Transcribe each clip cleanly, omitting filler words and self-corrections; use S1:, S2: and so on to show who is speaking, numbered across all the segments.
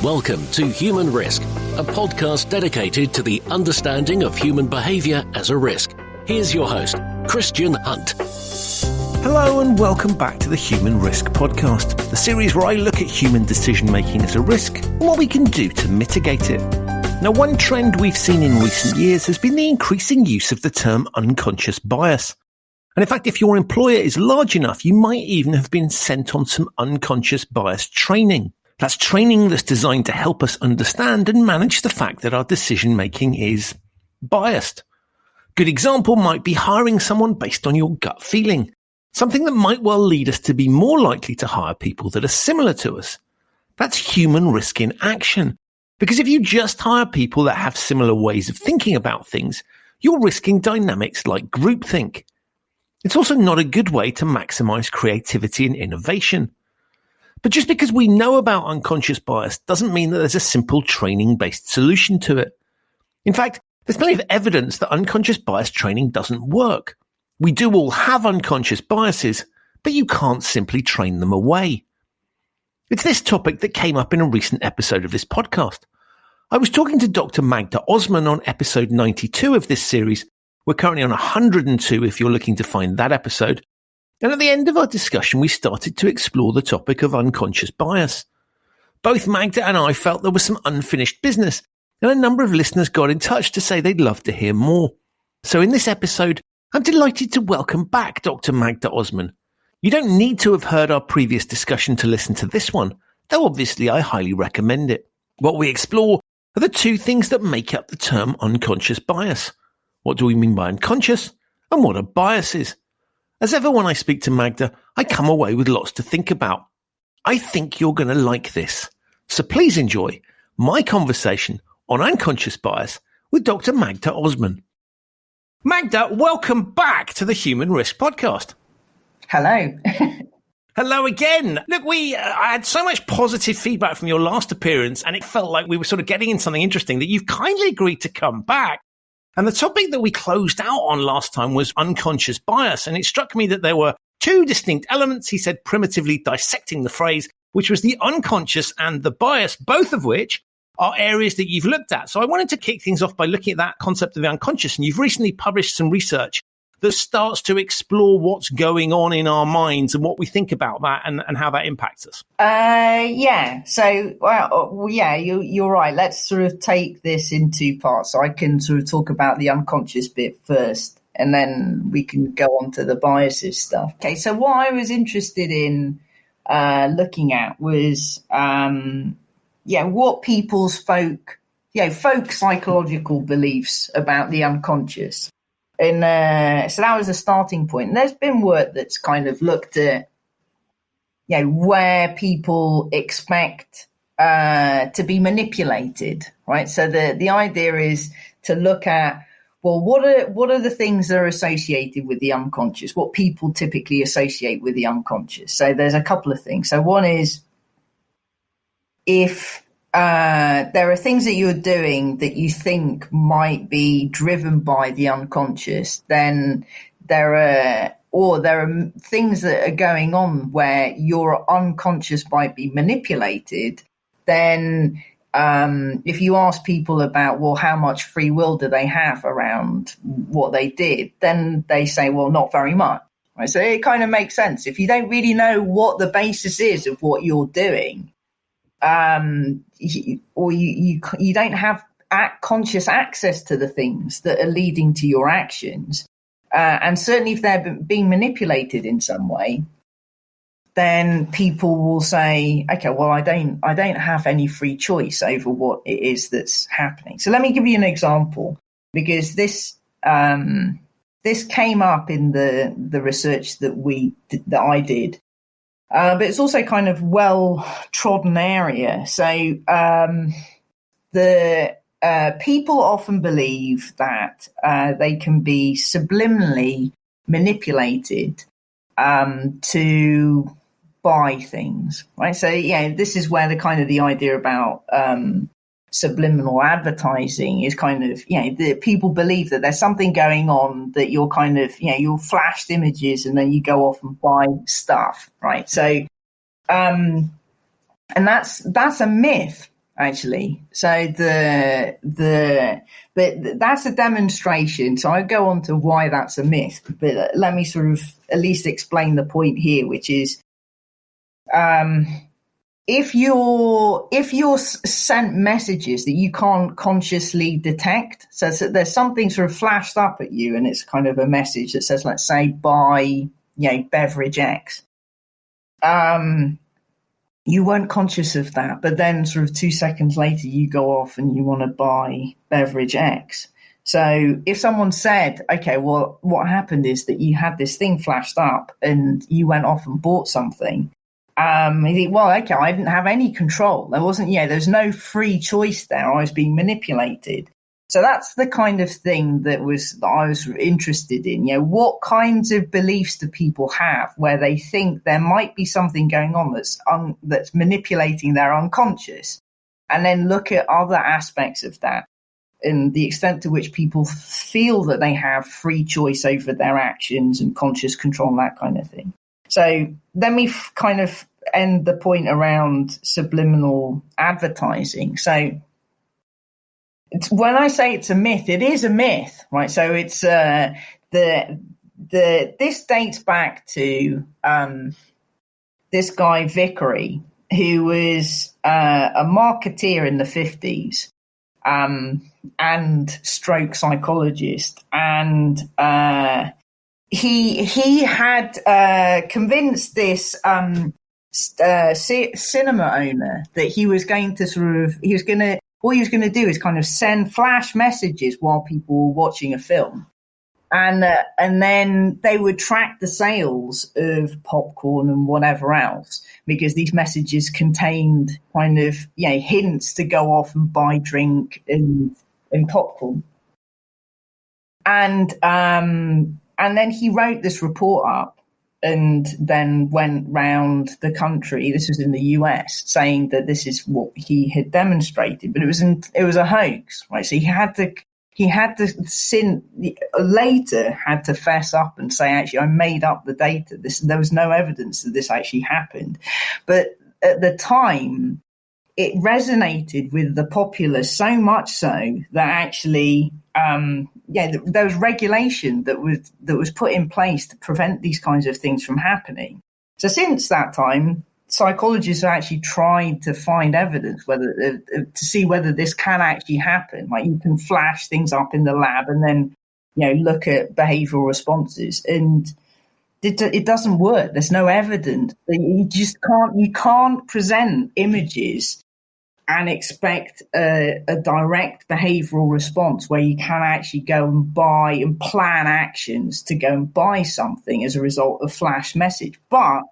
S1: Welcome to Human Risk, a podcast dedicated to the understanding of human behaviour as a risk. Here's your host, Christian Hunt.
S2: Hello and welcome back to the Human Risk Podcast, the series where I look at human decision-making as a risk and what we can do to mitigate it. Now, one trend we've seen in recent years has been the increasing use of the term unconscious bias. And in fact, if your employer is large enough, you might even have been sent on some unconscious bias training. That's training that's designed to help us understand and manage the fact that our decision-making is biased. Good example might be hiring someone based on your gut feeling, something that might well lead us to be more likely to hire people that are similar to us. That's human risk in action, because if you just hire people that have similar ways of thinking about things, you're risking dynamics like groupthink. It's also not a good way to maximize creativity and innovation. But just because we know about unconscious bias doesn't mean that there's a simple training-based solution to it. In fact, there's plenty of evidence that unconscious bias training doesn't work. We do all have unconscious biases, but you can't simply train them away. It's this topic that came up in a recent episode of this podcast. I was talking to Dr Magda Osman on episode 92 of this series. We're currently on 102 if you're looking to find that episode. And at the end of our discussion, we started to explore the topic of unconscious bias. Both Magda and I felt there was some unfinished business, and a number of listeners got in touch to say they'd love to hear more. So in this episode, I'm delighted to welcome back Dr. Magda Osman. You don't need to have heard our previous discussion to listen to this one, though obviously I highly recommend it. What we explore are the two things that make up the term unconscious bias. What do we mean by unconscious, and what are biases? As ever when I speak to Magda, I come away with lots to think about. I think you're going to like this. So please enjoy my conversation on unconscious bias with Dr. Magda Osman. Magda, welcome back to the Human Risk Podcast.
S3: Hello.
S2: Hello again. Look, I had so much positive feedback from your last appearance, and it felt like we were sort of getting in something interesting that you've kindly agreed to come back. And the topic that we closed out on last time was unconscious bias. And it struck me that there were two distinct elements, he said, primitively dissecting the phrase, which was the unconscious and the bias, both of which are areas that you've looked at. So I wanted to kick things off by looking at that concept of the unconscious. And you've recently published some research that starts to explore what's going on in our minds and what we think about that and how that impacts us.
S3: Yeah. So, you're right. Let's sort of take this in two parts. So I can sort of talk about the unconscious bit first, and then we can go on to the biases stuff. Okay. So what I was interested in looking at was, what people's folk psychological beliefs about the unconscious. And so that was a starting point. And there's been work that's kind of looked at, where people expect to be manipulated, right? So the idea is to look at, well, what are the things that are associated with the unconscious? What people typically associate with the unconscious? So there's a couple of things. So one is if there are things that you're doing that you think might be driven by the unconscious, then there are things that are going on where your unconscious might be manipulated. Then if you ask people about, well, how much free will do they have around what they did, then they say, well, not very much. Right? So it kind of makes sense. If you don't really know what the basis is of what you're doing, you don't have conscious access to the things that are leading to your actions, and certainly if they're being manipulated in some way, then people will say, okay, well, I don't have any free choice over what it is that's happening. So let me give you an example, because this came up in the research that I did. But it's also kind of well-trodden area. So the people often believe that they can be subliminally manipulated to buy things, right? So, this is where the idea about subliminal advertising is kind of, the people believe that there's something going on, that you're kind of, you're flashed images and then you go off and buy stuff, right? So, and that's a myth. actually. So that's a demonstration. So I go on to why that's a myth, but let me sort of at least explain the point here, which is, if you're sent messages that you can't consciously detect, so there's something sort of flashed up at you, and it's kind of a message that says, let's say, buy, beverage X. You weren't conscious of that, but then sort of 2 seconds later, you go off and you want to buy beverage X. So if someone said, okay, well, what happened is that you had this thing flashed up and you went off and bought something. You think, well, okay, I didn't have any control. There's no free choice there. I was being manipulated. So that's the kind of thing that I was interested in. What kinds of beliefs do people have where they think there might be something going on that's manipulating their unconscious, and then look at other aspects of that and the extent to which people feel that they have free choice over their actions and conscious control and that kind of thing. So let me kind of end the point around subliminal advertising. So when I say it's a myth, it is a myth, right? So it's this dates back to this guy Vickery, who was a marketeer in the 50s and stroke psychologist, and he had convinced this cinema owner that he was going to all he was going to do is kind of send flash messages while people were watching a film. And then they would track the sales of popcorn and whatever else, because these messages contained kind of, hints to go off and buy drink and popcorn. And then he wrote this report up and then went round the country. This was in the US, saying that this is what he had demonstrated, but it was a hoax, right? So he had to later had to fess up and say, actually, I made up the data. There was no evidence that this actually happened. But at the time, it resonated with the populace so much so that actually, there was regulation that was put in place to prevent these kinds of things from happening. So since that time, psychologists have actually tried to find evidence to see whether this can actually happen. Like, you can flash things up in the lab and then, look at behavioral responses, and it doesn't work. There's no evidence. You can't present images and expect a direct behavioral response where you can actually go and buy and plan actions to go and buy something as a result of flash message. But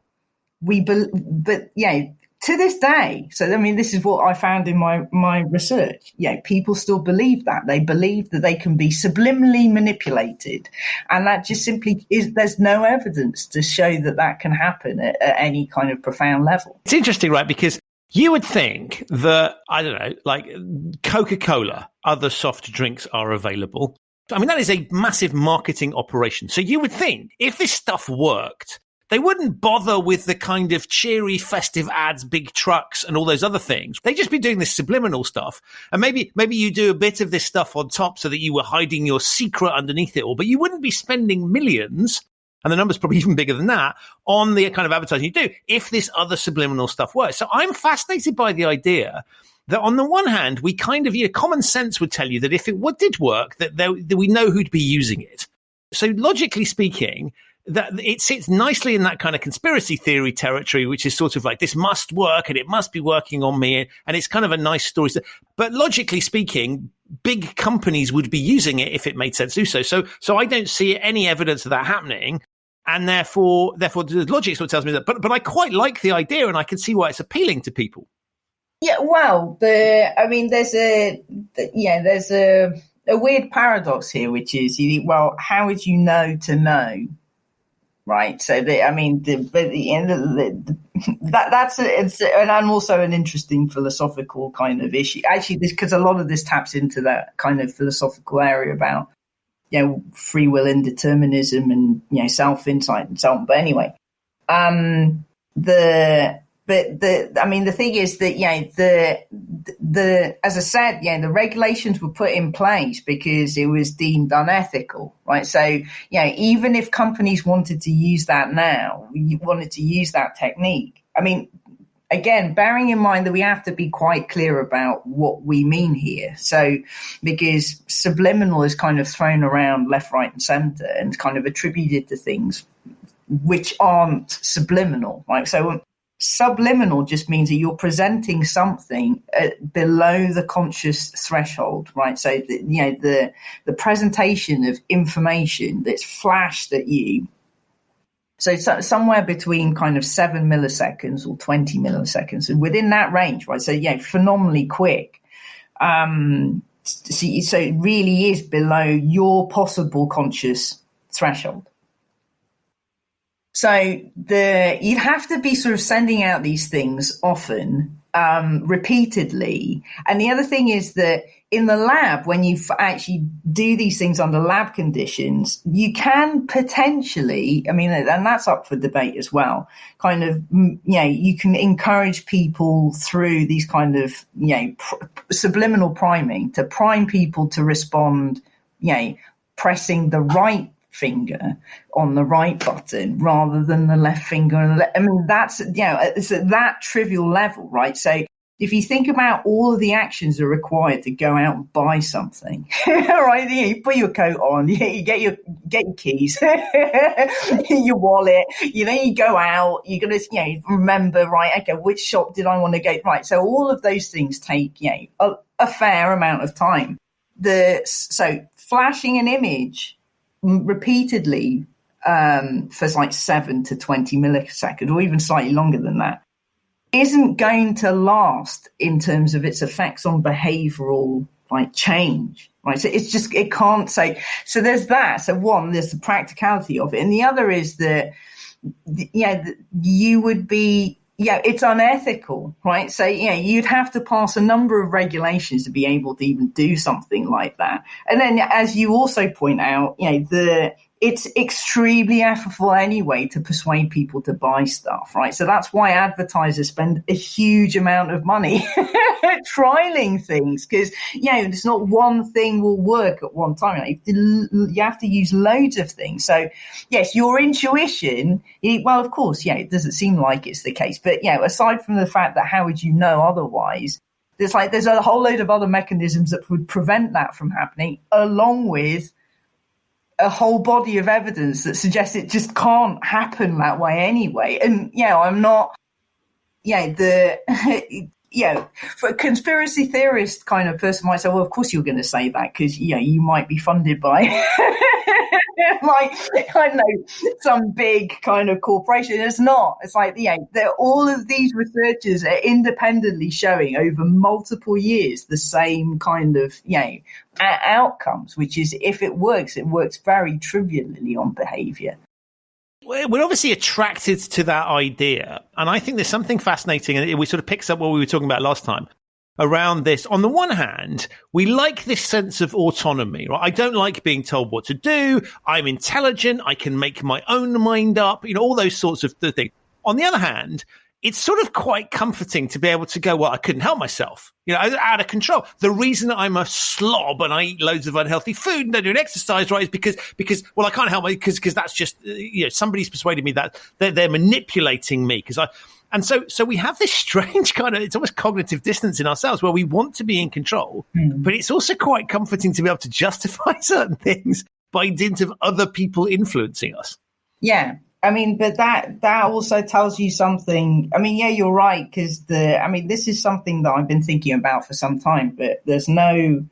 S3: to this day, so I mean, this is what I found in my research. People still believe that. They believe that they can be subliminally manipulated, and that just simply is. There's no evidence to show that can happen at any kind of profound level.
S2: It's interesting, right? Because you would think that, I don't know, like Coca-Cola, other soft drinks are available. I mean, that is a massive marketing operation. So you would think if this stuff worked, they wouldn't bother with the kind of cheery, festive ads, big trucks, and all those other things. They'd just be doing this subliminal stuff. And maybe you do a bit of this stuff on top so that you were hiding your secret underneath it all, but you wouldn't be spending millions, and the number's probably even bigger than that, on the kind of advertising you do if this other subliminal stuff works. So I'm fascinated by the idea that on the one hand, we kind of, common sense would tell you that if it did work, that we know who'd be using it. So logically speaking, that it sits nicely in that kind of conspiracy theory territory, which is sort of like, this must work and it must be working on me. And it's kind of a nice story. But logically speaking, big companies would be using it if it made sense to do so. So I don't see any evidence of that happening. And therefore, the logic sort of tells me that. But I quite like the idea, and I can see why it's appealing to people.
S3: Yeah, well, there's a weird paradox here, which is, how would you know to know? Right. So, it's also an interesting philosophical kind of issue. Actually, because a lot of this taps into that kind of philosophical area about, free will, indeterminism, and, self-insight and so on. But anyway, the thing is that, as I said, the regulations were put in place because it was deemed unethical, right? So, even if companies wanted to use that now, wanted to use that technique, I mean, again, bearing in mind that we have to be quite clear about what we mean here. So, because subliminal is kind of thrown around left, right, and center and kind of attributed to things which aren't subliminal, right? So subliminal just means that you're presenting something below the conscious threshold, right? So, the presentation of information that's flashed at you. So somewhere between kind of 7 milliseconds or 20 milliseconds, and within that range, right? So, phenomenally quick. So it really is below your possible conscious threshold. So you'd have to be sort of sending out these things often, repeatedly. And the other thing is that in the lab, when you actually do these things under lab conditions, you can potentially, and that's up for debate as well, kind of, you can encourage people through these kind of, subliminal priming to prime people to respond, pressing the right finger on the right button rather than the left finger. That's, it's at that trivial level, right? So if you think about all of the actions that are required to go out and buy something, right? You put your coat on, you get your keys, your wallet, you go out, you're going to, remember, right, okay, which shop did I want to go? Right. So all of those things take, a fair amount of time. So flashing an image repeatedly for like 7 to 20 milliseconds or even slightly longer than that isn't going to last in terms of its effects on behavioral change, right? So it can't say. So there's that. So one, there's the practicality of it, and the other is that you would be it's unethical, right? So you'd have to pass a number of regulations to be able to even do something like that. And then, as you also point out, it's extremely effortful anyway to persuade people to buy stuff, right? So that's why advertisers spend a huge amount of money trialing things, because there's not one thing will work at one time. You have to use loads of things. So yes, your intuition, well, of course, it doesn't seem like it's the case, but aside from the fact that how would you know otherwise, there's a whole load of other mechanisms that would prevent that from happening, along with a whole body of evidence that suggests it just can't happen that way anyway. And I'm not, for a conspiracy theorist kind of person might say, well, of course you're going to say that because you might be funded by I don't know, some big kind of corporation. It's not. It's like all of these researchers are independently showing over multiple years the same kind of outcomes, which is if it works very trivially on behavior.
S2: We're obviously attracted to that idea. And I think there's something fascinating, and it sort of picks up what we were talking about last time around this. On the one hand, we like this sense of autonomy, right? I don't like being told what to do. I'm intelligent. I can make my own mind up, all those sorts of things. On the other hand, it's sort of quite comforting to be able to go, well, I couldn't help myself. Out of control. The reason I'm a slob and I eat loads of unhealthy food and don't do an exercise, right, is because well, I can't help myself because that's just, somebody's persuaded me that they're manipulating me and so we have this strange kind of, it's almost cognitive dissonance in ourselves where we want to be in control, but it's also quite comforting to be able to justify certain things by dint of other people influencing us.
S3: Yeah. But that also tells you something. You're right, because this is something that I've been thinking about for some time, but there's no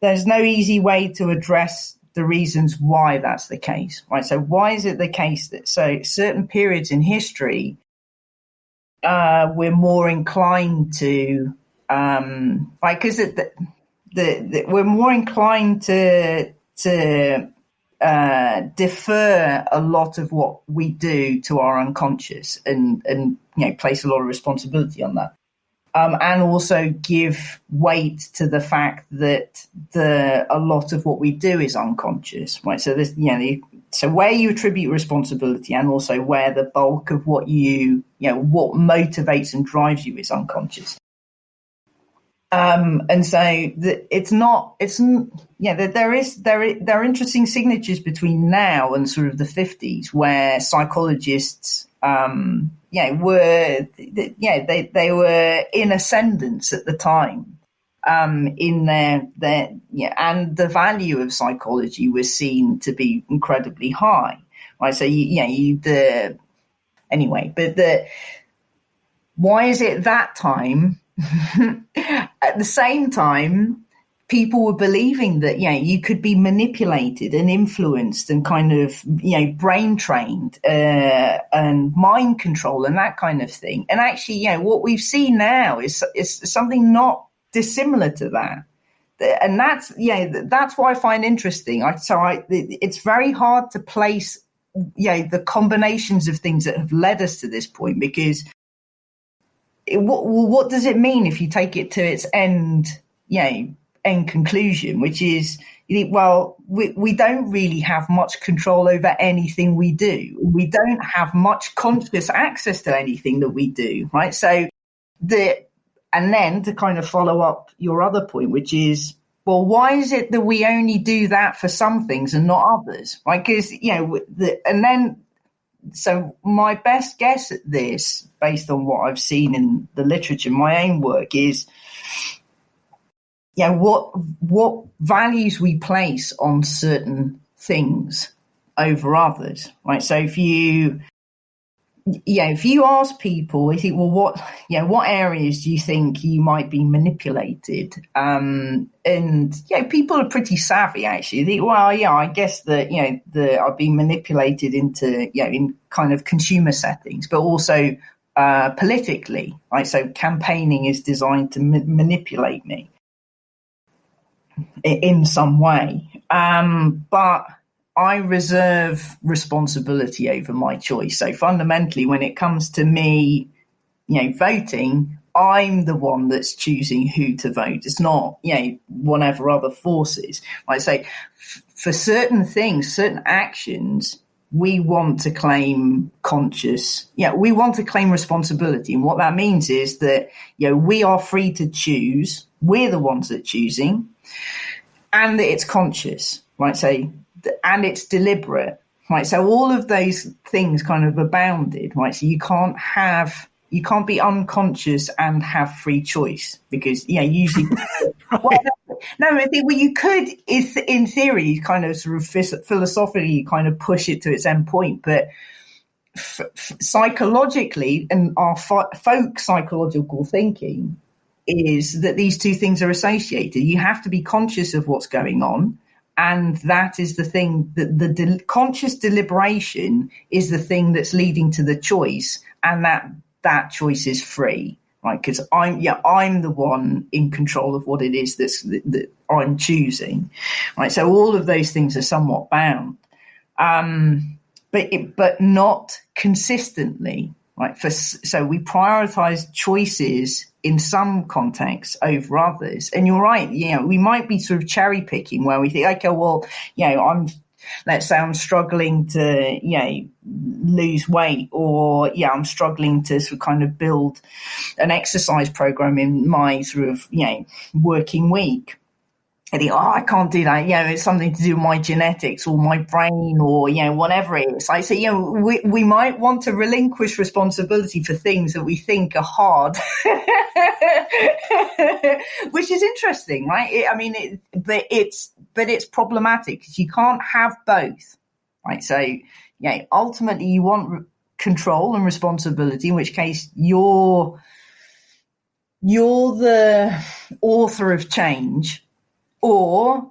S3: easy way to address the reasons why that's the case, right? So why is it the case that certain periods in history we're more inclined to because we're more inclined to defer a lot of what we do to our unconscious and place a lot of responsibility on that, and also give weight to the fact that a lot of what we do is unconscious, right? So this, so where you attribute responsibility and also where the bulk of what what motivates and drives you is unconscious. And so there are interesting signatures between now and sort of the 50s where psychologists, they were in ascendance at the time, in their and the value of psychology was seen to be incredibly high. Right. So why is it that time? At the same time, people were believing that, you could be manipulated and influenced and kind of, brain trained, and mind control and that kind of thing. And actually, what we've seen now is something not dissimilar to that. And that's what I find interesting. It's very hard to place, the combinations of things that have led us to this point, because what does it mean if you take it to its end conclusion, which is, we don't really have much control over anything we do. We don't have much conscious access to anything that we do, right? So and then to kind of follow up your other point, which is, well, why is it that we only do that for some things and not others, right? Because, so my best guess at this, based on what I've seen in the literature, my own work, is what values we place on certain things over others, right? So if you ask people, you think, well, what areas do you think you might be manipulated? And people are pretty savvy, actually. They think, I guess that, I've been manipulated into, in kind of consumer settings, but also politically, right? So campaigning is designed to manipulate me in some way. But I reserve responsibility over my choice. So fundamentally, when it comes to me, voting, I'm the one that's choosing who to vote. It's not, whatever other forces. Right? So for certain things, certain actions, we want to claim we want to claim responsibility. And what that means is that, we are free to choose. We're the ones that are choosing, and that it's conscious, right? So, and it's deliberate, right? So all of those things kind of abounded, right? So you can't be unconscious and have free choice, because, usually, I think you could, in theory, kind of sort of philosophically kind of push it to its end point, but psychologically, and our folk psychological thinking is that these two things are associated. You have to be conscious of what's going on. And that is the thing, that the conscious deliberation is the thing that's leading to the choice, and that choice is free, right? Because I'm the one in control of what it is that I'm choosing, right? So all of those things are somewhat bound, but not consistently, right? So we prioritize choices in some contexts over others. And you're right, we might be sort of cherry picking where we think, okay, well, let's say I'm struggling to, lose weight, or, I'm struggling to sort of kind of build an exercise program in my sort of, working week. I think, I can't do that. It's something to do with my genetics or my brain or, whatever it is. I say, we might want to relinquish responsibility for things that we think are hard, which is interesting, right? But it's problematic, because you can't have both, right? So, ultimately you want control and responsibility, in which case you're the author of change. Or,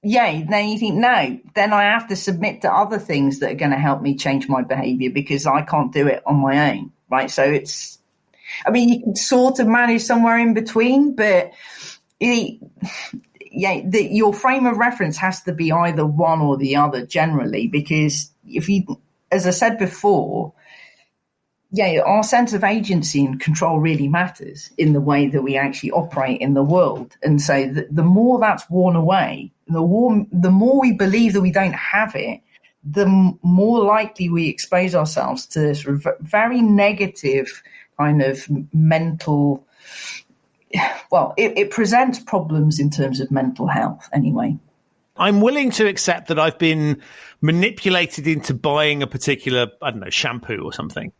S3: then you think, no, then I have to submit to other things that are going to help me change my behavior, because I can't do it on my own, right? So you can sort of manage somewhere in between, but your frame of reference has to be either one or the other generally, because as I said before, our sense of agency and control really matters in the way that we actually operate in the world. And so the more that's worn away, the more we believe that we don't have it, the more likely we expose ourselves to sort of very negative kind of mental well, it presents problems in terms of mental health anyway.
S2: I'm willing to accept that I've been manipulated into buying a particular, I don't know, shampoo or something.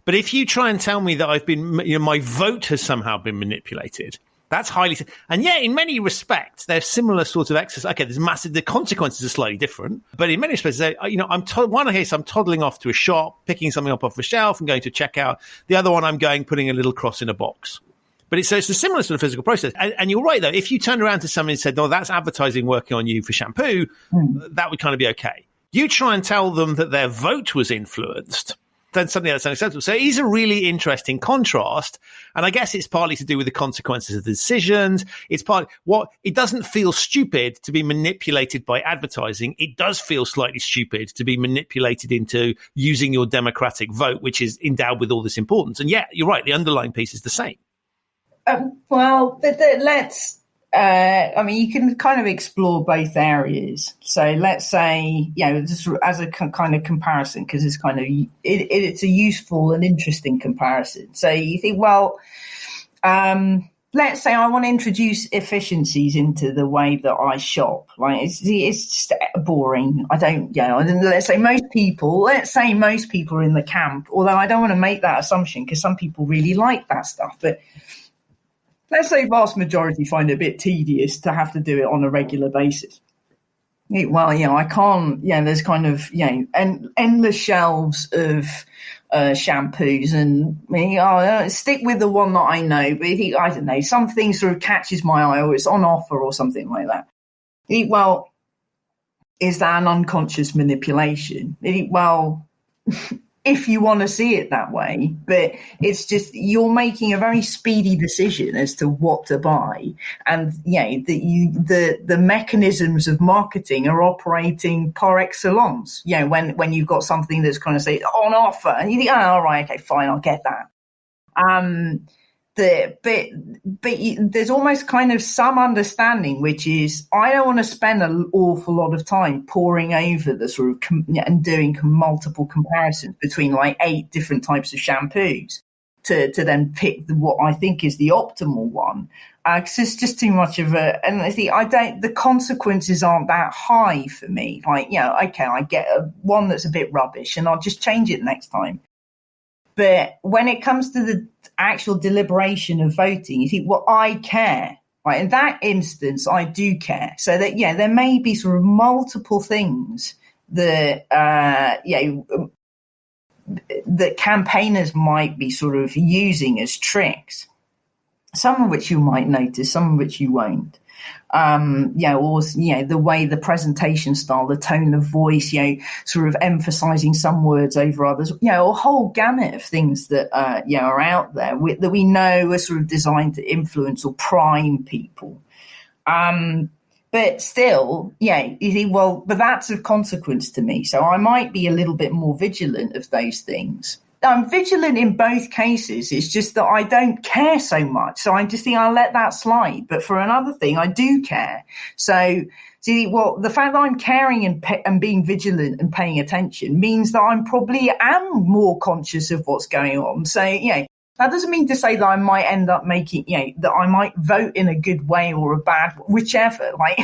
S2: But if you try and tell me that I've been, my vote has somehow been manipulated, that's highly, and yeah, in many respects, they're similar sort of exercise. Okay, the consequences are slightly different, but in many respects, I'm toddling off to a shop, picking something up off the shelf and going to checkout. The other one, I'm putting a little cross in a box. But it's a similar sort of physical process. And you're right, though. If you turned around to someone and said, no, that's advertising working on you for shampoo, that would kind of be okay. You try and tell them that their vote was influenced, then suddenly that's unacceptable. So it is a really interesting contrast. And I guess it's partly to do with the consequences of the decisions. It's it doesn't feel stupid to be manipulated by advertising. It does feel slightly stupid to be manipulated into using your democratic vote, which is endowed with all this importance. And yeah, you're right. The underlying piece is the same.
S3: You can kind of explore both areas. So let's say, just as a kind of comparison, because it's kind of, it's a useful and interesting comparison. So you think, let's say I want to introduce efficiencies into the way that I shop. Right? It's just boring. Let's say most people are in the camp, although I don't want to make that assumption because some people really like that stuff, but let's say vast majority find it a bit tedious to have to do it on a regular basis. I can't, there's kind of, endless shelves of shampoos and I'll stick with the one that I know. But I don't know, something sort of catches my eye or it's on offer or something like that. Is that an unconscious manipulation? If you want to see it that way, but it's just you're making a very speedy decision as to what to buy, and the mechanisms of marketing are operating par excellence. When you've got something that's kind of say on offer, and you think, all right, okay, fine, I'll get that. But there's almost kind of some understanding, which is I don't want to spend an awful lot of time poring over the sort of and doing multiple comparisons between like 8 different types of shampoos to then pick what I think is the optimal one. Because it's just too much of and I think the consequences aren't that high for me. Okay, I get one that's a bit rubbish and I'll just change it next time. But when it comes to the actual deliberation of voting, you think, I care. Right? In that instance, I do care. So that, there may be sort of multiple things that, that campaigners might be sort of using as tricks, some of which you might notice, some of which you won't. The way the presentation style, the tone of voice, sort of emphasizing some words over others, a whole gamut of things that, are out there that we know are sort of designed to influence or prime people. But still, you think, but that's of consequence to me. So I might be a little bit more vigilant of those things. I'm vigilant in both cases. It's just that I don't care so much. So I just think I'll let that slide. But for another thing, I do care. So, the fact that I'm caring and being vigilant and paying attention means that I'm probably am more conscious of what's going on. So, that doesn't mean to say that I might end up making, that I might vote in a good way or a bad, whichever, like,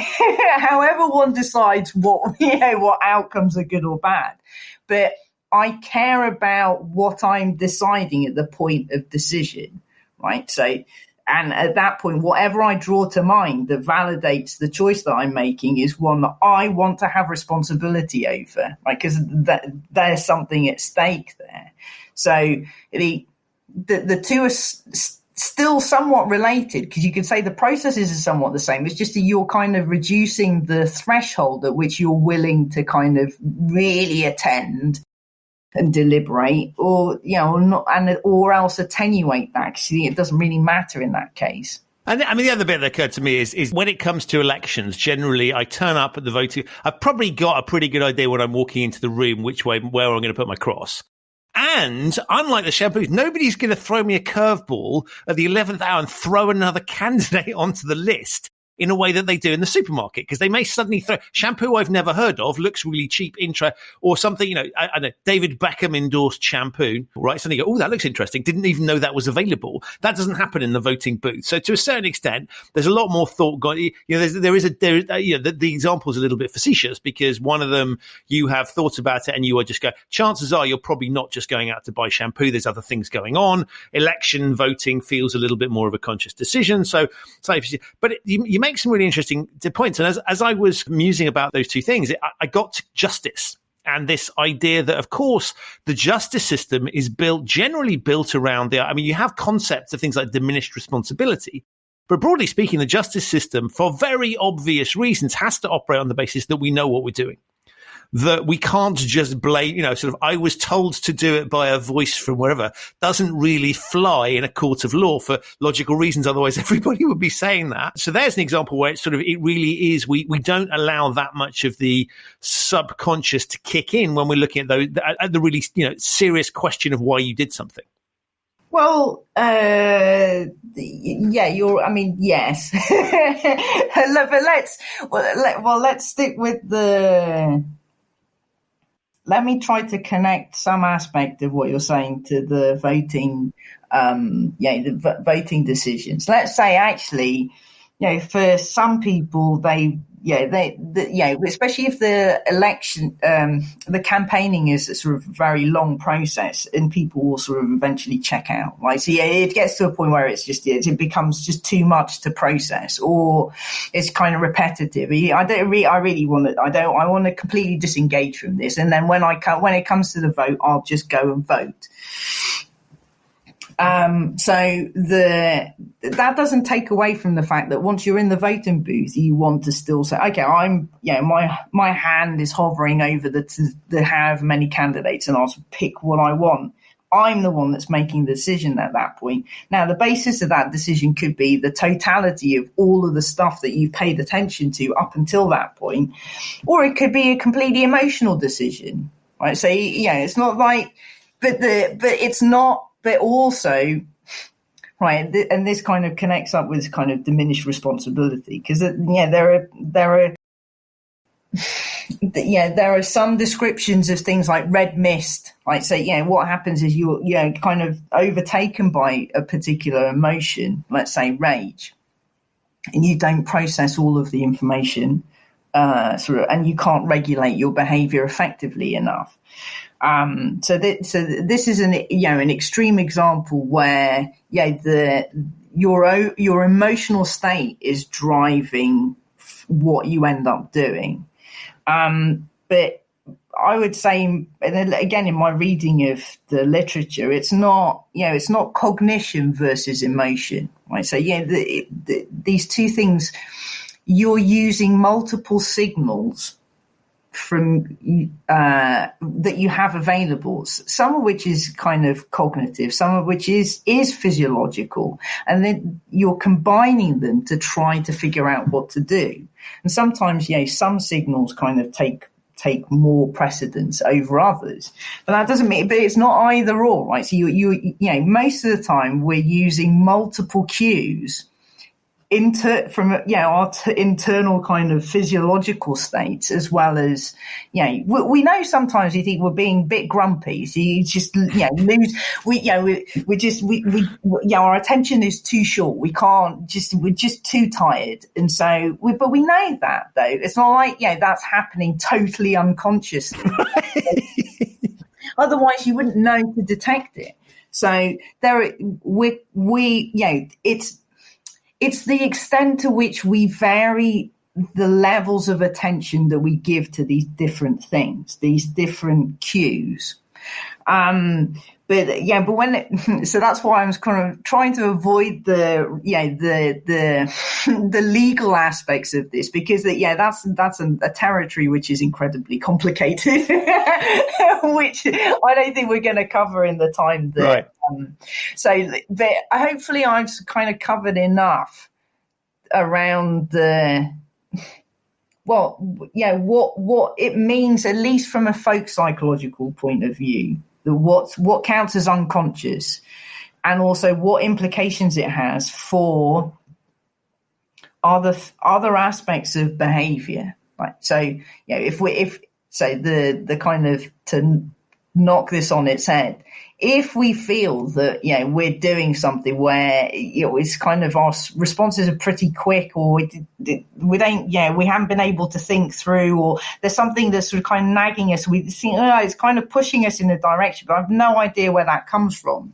S3: however one decides what outcomes are good or bad. But I care about what I'm deciding at the point of decision, right? So, and at that point, whatever I draw to mind that validates the choice that I'm making is one that I want to have responsibility over, right? Because there's something at stake there. So the two are still somewhat related, because you could say the processes are somewhat the same. It's just that you're kind of reducing the threshold at which you're willing to kind of really attend and deliberate, or or else attenuate that, because it doesn't really matter in that case.
S2: And the other bit that occurred to me is when it comes to elections, generally I turn up at the voting. I've probably got a pretty good idea when I'm walking into the room where I'm going to put my cross. And unlike the shampoos, nobody's going to throw me a curveball at the 11th hour and throw another candidate onto the list in a way that they do in the supermarket, because they may suddenly throw shampoo I've never heard of, looks really cheap, or something, I know, David Beckham endorsed shampoo, right? Suddenly you go, oh, that looks interesting. Didn't even know that was available. That doesn't happen in the voting booth. So to a certain extent, there's a lot more thought going, the example's a little bit facetious, because one of them, you have thought about it and you are just go, chances are you're probably not just going out to buy shampoo. There's other things going on. Election voting feels a little bit more of a conscious decision. But you make some really interesting points. And as I was musing about those two things, I got to justice and this idea that, of course, the justice system is generally built around you have concepts of things like diminished responsibility. But broadly speaking, the justice system, for very obvious reasons, has to operate on the basis that we know what we're doing. That we can't just blame, I was told to do it by a voice from wherever, doesn't really fly in a court of law for logical reasons. Otherwise, everybody would be saying that. So there's an example where it really is, we don't allow that much of the subconscious to kick in when we're looking at the really, serious question of why you did something.
S3: Well, yes. But let's stick with let me try to connect some aspect of what you're saying to the voting, voting decisions. Let's say actually, for some people, especially if the election, the campaigning is a sort of very long process, and people will sort of eventually check out. Right, so it gets to a point where it becomes just too much to process, or it's kind of repetitive. I want to completely disengage from this, and then when it comes to the vote, I'll just go and vote. That doesn't take away from the fact that once you're in the voting booth, you want to still say, okay, my hand is hovering over the however many candidates, and I'll pick what I want. I'm the one that's making the decision at that point. Now, the basis of that decision could be the totality of all of the stuff that you've paid attention to up until that point, or it could be a completely emotional decision, right? So, it's not like, but it's not. But also, right, and this kind of connects up with kind of diminished responsibility, because there are some descriptions of things like red mist. Like, say, what happens is you're kind of overtaken by a particular emotion, let's say rage, and you don't process all of the information, and you can't regulate your behavior effectively enough. So this is an extreme example where your emotional state is driving what you end up doing. But I would say, and again, in my reading of the literature, it's not cognition versus emotion. Right? So these two things, you're using multiple signals from that you have available, some of which is kind of cognitive, some of which is physiological, and then you're combining them to try to figure out what to do. And sometimes some signals kind of take more precedence over others, but that doesn't mean, but it's not either or, right? So you most of the time we're using multiple cues from our internal kind of physiological states, as well as we know sometimes we think we're being a bit grumpy, so you just lose our attention is too short, we're just too tired, and so but we know that, though it's not like that's happening totally unconsciously. Otherwise you wouldn't know to detect it. So it's the extent to which we vary the levels of attention that we give to these different things, these different cues. So that's why I was kind of trying to avoid the legal aspects of this, because that's a territory which is incredibly complicated, which I don't think we're going to cover in the time that. Right. But hopefully I've kind of covered enough around what it means, at least from a folk psychological point of view, what counts as unconscious, and also what implications it has for are the other aspects of behavior. Right. So, if the kind of, to knock this on its head, if we feel that, we're doing something where, it's kind of our responses are pretty quick, or we haven't been able to think through, or there's something that's sort of kind of nagging us, we think, it's kind of pushing us in a direction, but I have no idea where that comes from.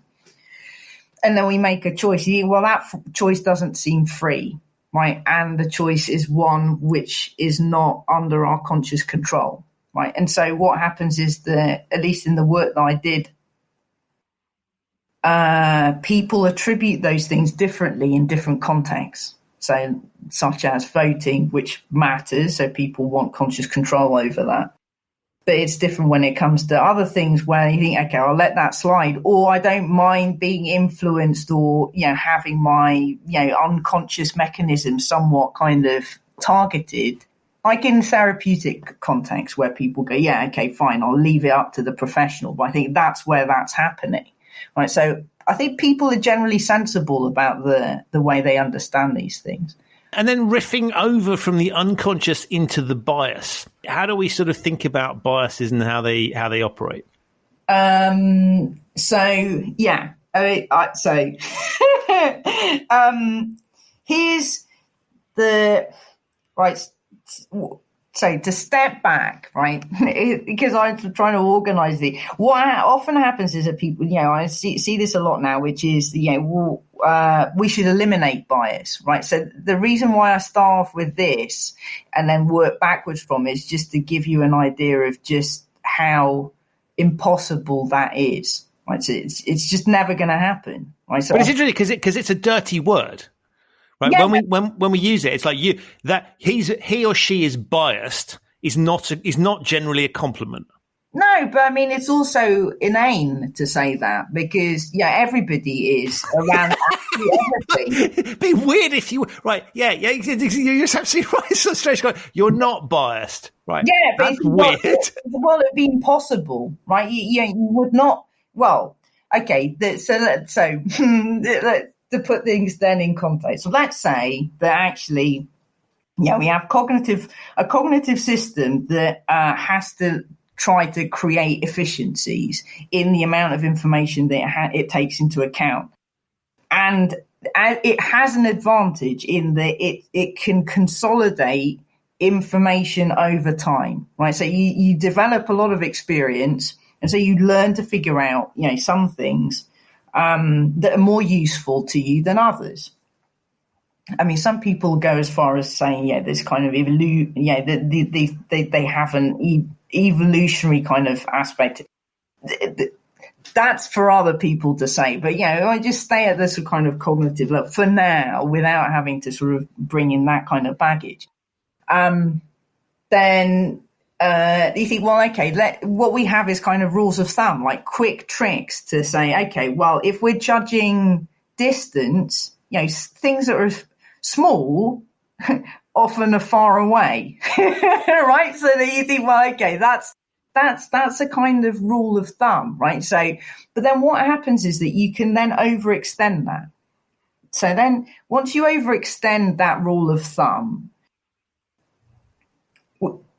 S3: And then we make a choice. Well, that choice doesn't seem free, right? And the choice is one which is not under our conscious control, right? And so what happens is that, at least in the work that I did, people attribute those things differently in different contexts. So, such as voting, which matters, so people want conscious control over that. But it's different when it comes to other things where you think, okay, I'll let that slide, or I don't mind being influenced, or, having my, unconscious mechanism somewhat kind of targeted, like in therapeutic contexts where people go, yeah, okay, fine, I'll leave it up to the professional. But I think that's where that's happening. Right, so I think people are generally sensible about the way they understand these things.
S2: And then riffing over from the unconscious into the bias, how do we sort of think about biases and how they operate?
S3: Here's the right. So to step back, right, because I'm trying to organize what often happens is that people, I see this a lot now, which is, we should eliminate bias, right? So the reason why I start off with this and then work backwards from it is just to give you an idea of just how impossible that is, right? So it's just never going to happen, right? So
S2: but it's interesting because it's a dirty word. Right.
S3: Yeah,
S2: when we use it, it's like he or she is biased is not generally a compliment.
S3: No, but I mean, it's also inane to say that, because everybody is around everything.
S2: It'd be weird if you you're absolutely right. It's so strange. You're not biased, right?
S3: Yeah, but
S2: that's weird.
S3: It'd be impossible, right? You would not. Well, okay. To put things then in context. So let's say that actually, we have a cognitive system that has to try to create efficiencies in the amount of information that it takes into account. And it has an advantage in that it can consolidate information over time, right? So you develop a lot of experience, and so you learn to figure out, some things that are more useful to you than others. I mean, some people go as far as saying, there's kind of they have an evolutionary kind of aspect. That's for other people to say. But, I just stay at this kind of cognitive level for now without having to sort of bring in that kind of baggage. Then you think, well, okay, what we have is kind of rules of thumb, like quick tricks to say, okay, well, if we're judging distance, things that are small often are far away, right? So that you think, well, okay, that's a kind of rule of thumb, right? So, but then what happens is that you can then overextend that. So then once you overextend that rule of thumb,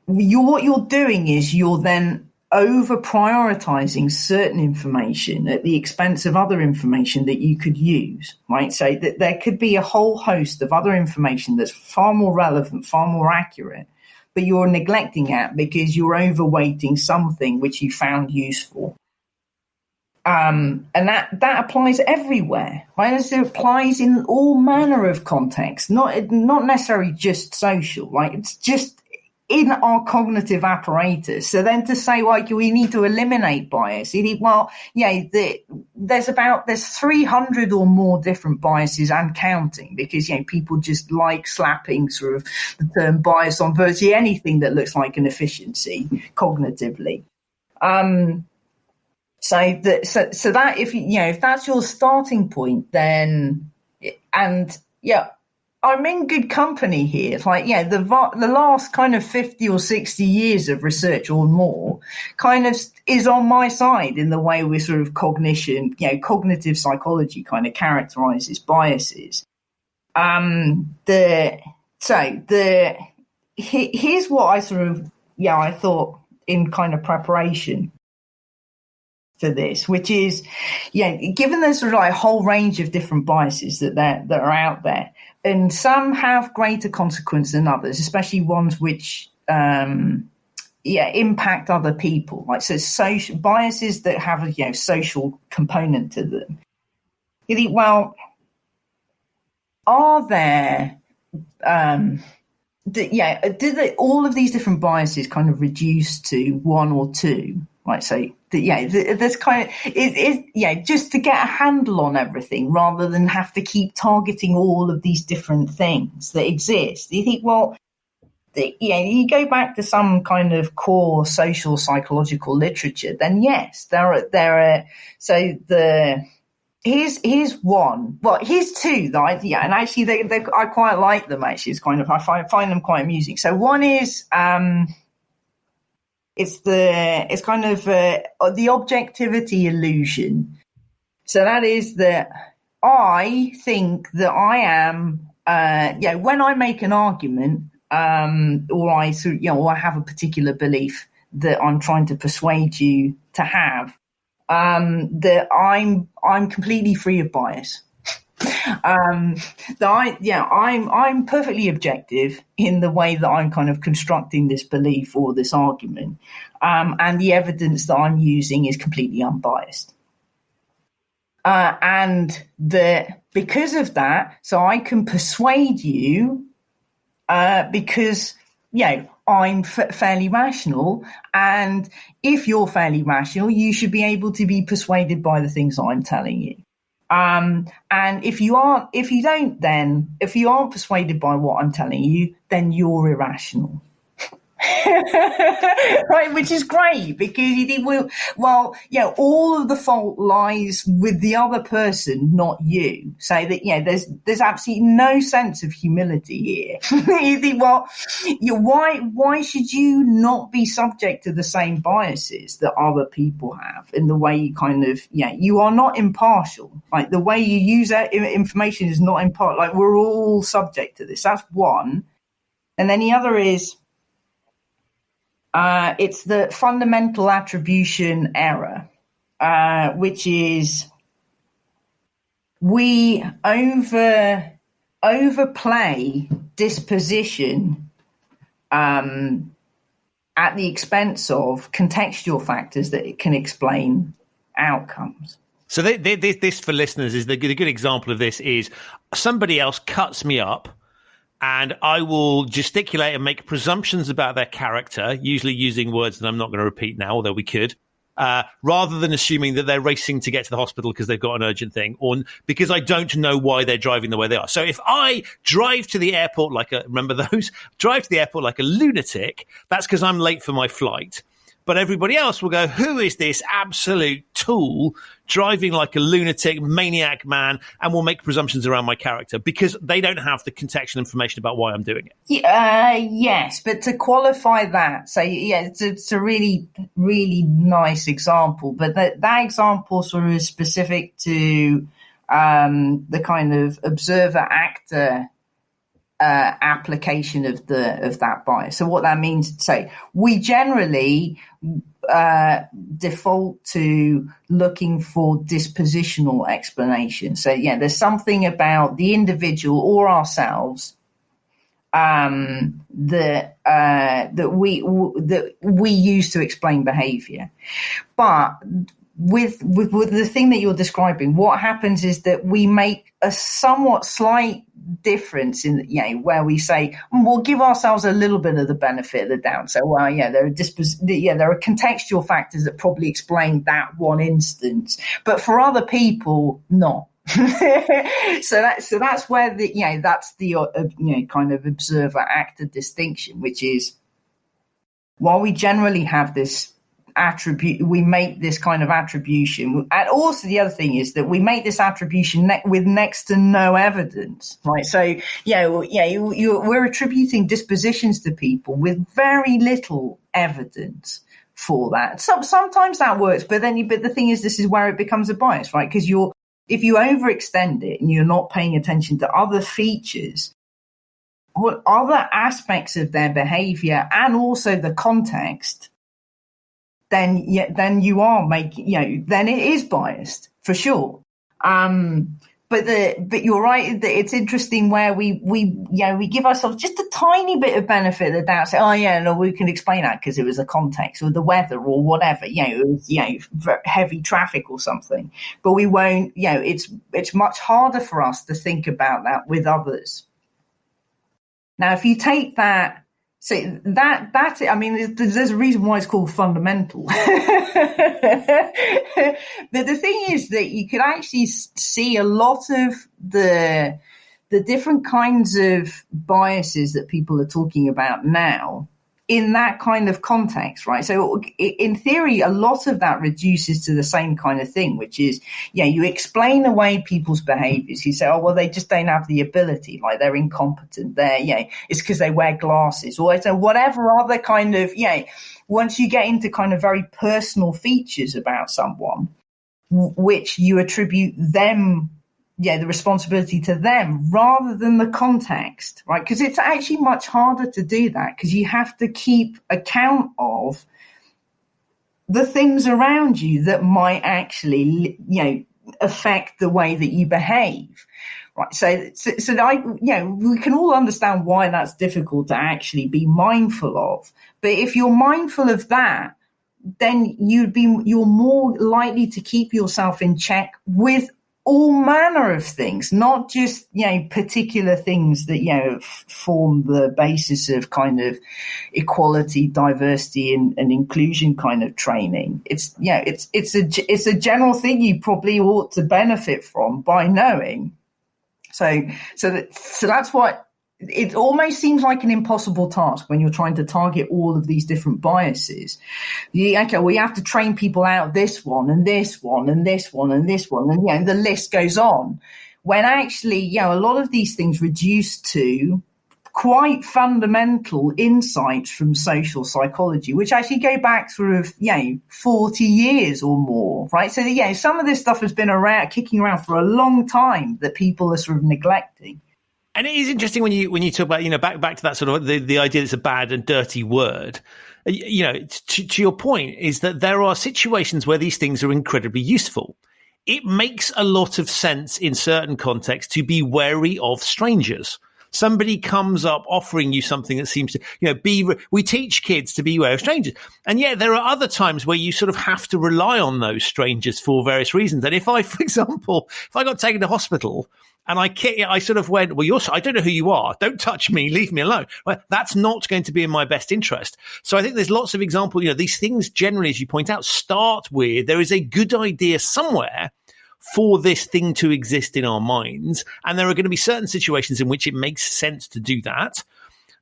S3: what you're doing is you're then over prioritizing certain information at the expense of other information that you could use, right? So that there could be a whole host of other information that's far more relevant, far more accurate, but you're neglecting it because you're overweighting something which you found useful. And that applies everywhere, right? So it applies in all manner of contexts, not necessarily just social, right? It's just in our cognitive apparatus. So then to say, like, we need to eliminate bias, you think, well, there's 300 or more different biases and counting, because, people just like slapping sort of the term bias on virtually anything that looks like an efficiency cognitively. So that if that's your starting point, then, and I'm in good company here. It's like, the last kind of 50 or 60 years of research or more kind of is on my side in the way we sort of cognitive psychology kind of characterizes biases. Here's what I thought in kind of preparation for this, which is, given there's sort of like a whole range of different biases that are out there, and some have greater consequence than others, especially ones which impact other people, like social biases that have a social component to them. You think, well, are there all of these different biases kind of reduce to one or two? Right, so there's kind of just to get a handle on everything, rather than have to keep targeting all of these different things that exist. You think, well, you go back to some kind of core social psychological literature, then yes, there are. So here's one. Well, here's two. And actually, I quite like them. Actually, it's kind of I find them quite amusing. So one is it's kind of the objectivity illusion. So that is that I think that I am when I make an argument, or I have a particular belief that I'm trying to persuade you to have, that I'm completely free of bias. I'm perfectly objective in the way that I'm kind of constructing this belief or this argument, and the evidence that I'm using is completely unbiased. And that because of that, so I can persuade you because I'm fairly rational, and if you're fairly rational, you should be able to be persuaded by the things I'm telling you. And if you aren't persuaded by what I'm telling you, then you're irrational. Right, which is great, because you think, all of the fault lies with the other person, not you. So that there's absolutely no sense of humility here. You think, why should you not be subject to the same biases that other people have? In the way you kind of you are not impartial. Like the way you use that information is not impartial. Like we're all subject to this. That's one, and then the other is. It's the fundamental attribution error, which is we overplay disposition at the expense of contextual factors that can explain outcomes.
S2: So this for listeners is the good example of this is somebody else cuts me up, and I will gesticulate and make presumptions about their character, usually using words that I'm not going to repeat now, although we could, rather than assuming that they're racing to get to the hospital because they've got an urgent thing, or because I don't know why they're driving the way they are. So if I drive to the airport like a lunatic, that's because I'm late for my flight. But everybody else will go, who is this absolute tool driving like a lunatic, maniac man, and will make presumptions around my character because they don't have the contextual information about why I'm doing it.
S3: Yes, but to qualify that, so it's a really, really nice example, but that example sort of is specific to the kind of observer-actor application of that bias. So what that means, say, we generally default to looking for dispositional explanation. So there's something about the individual or ourselves that we use to explain behavior. But with the thing that you're describing, what happens is that we make a somewhat slight difference in where we say we'll give ourselves a little bit of the benefit of the doubt. So there are contextual factors that probably explain that one instance, but for other people, not. so that's where that's the kind of observer actor distinction, which is while we generally have this we make this kind of attribution, and also the other thing is that we make this attribution with next to no evidence, right? So we're attributing dispositions to people with very little evidence for that. Sometimes that works, but the thing is, this is where it becomes a bias, right? Because you're if you overextend it and you're not paying attention to other features, what other aspects of their behavior and also the context, then you are making, then it is biased for sure. But you're right. It's interesting where we give ourselves just a tiny bit of benefit of the doubt. Say, we can explain that because it was the context or the weather or whatever. It was heavy traffic or something. But we won't. It's much harder for us to think about that with others. Now, if you take that. So that's it. I mean, there's a reason why it's called fundamental. But the thing is that you could actually see a lot of the different kinds of biases that people are talking about now in that kind of context, right? So in theory, a lot of that reduces to the same kind of thing, which is, you explain away people's behaviors. You say, they just don't have the ability, like they're incompetent. It's because they wear glasses or whatever other kind of, once you get into kind of very personal features about someone, which you attribute them, the responsibility to them rather than the context, right? Because it's actually much harder to do that because you have to keep account of the things around you that might actually, affect the way that you behave, right? So we can all understand why that's difficult to actually be mindful of. But if you're mindful of that, then you're more likely to keep yourself in check with all manner of things, not just, particular things that, form the basis of kind of equality, diversity and inclusion kind of training. It's a general thing you probably ought to benefit from by knowing. So that's what it almost seems like an impossible task when you're trying to target all of these different biases. We have to train people out this one and this one and this one and this one. And, the list goes on when actually, a lot of these things reduce to quite fundamental insights from social psychology, which actually go back sort of, 40 years or more, right? So, some of this stuff has been kicking around for a long time that people are sort of neglecting.
S2: And it is interesting when you talk about, back to that sort of the idea that it's a bad and dirty word, to your point is that there are situations where these things are incredibly useful. It makes a lot of sense in certain contexts to be wary of strangers. Somebody comes up offering you something that seems to, we teach kids to be wary of strangers. And yet there are other times where you sort of have to rely on those strangers for various reasons. And for example, if I got taken to hospital and I sort of went, I don't know who you are. Don't touch me. Leave me alone. Well, that's not going to be in my best interest. So I think there's lots of examples. These things generally, as you point out, start with there is a good idea somewhere for this thing to exist in our minds. And there are going to be certain situations in which it makes sense to do that.